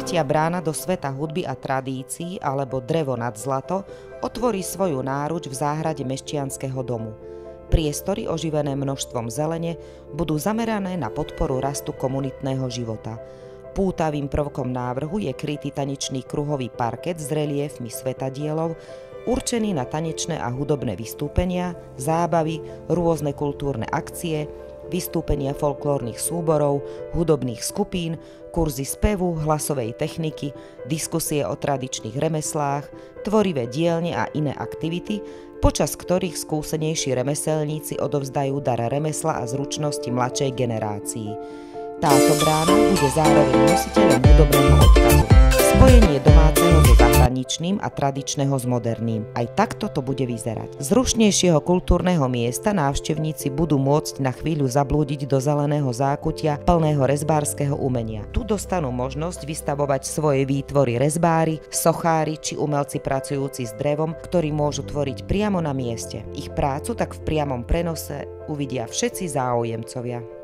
Tretia brána do sveta hudby a tradícií, alebo Drevo nad zlato, otvorí svoju náruč v záhrade Meščianskeho domu. Priestory oživené množstvom zelene budú zamerané na podporu rastu komunitného života. Pútavým prvkom návrhu je krytý tanečný kruhový parket s reliéfmi svetadielov, určený na tanečné a hudobné vystúpenia, zábavy, rôzne kultúrne akcie, vystúpenia folklórnych súborov, hudobných skupín, kurzy spevu, hlasovej techniky, diskusie o tradičných remeslách, tvorivé dielne a iné aktivity, počas ktorých skúsenejší remeselníci odovzdajú dar remesla a zručnosti mladšej generácii. Táto brána bude zároveň nositeľom hudobného odkazu. Spojenie domáceho so zahraničným a tradičného s moderným. Aj takto to bude vyzerať. Z rušnejšieho kultúrneho miesta návštevníci budú môcť na chvíľu zablúdiť do zeleného zákutia plného rezbárskeho umenia. Tu dostanú možnosť vystavovať svoje výtvory rezbári, sochári či umelci pracujúci s drevom, ktorí môžu tvoriť priamo na mieste. Ich prácu tak v priamom prenose uvidia všetci záujemcovia.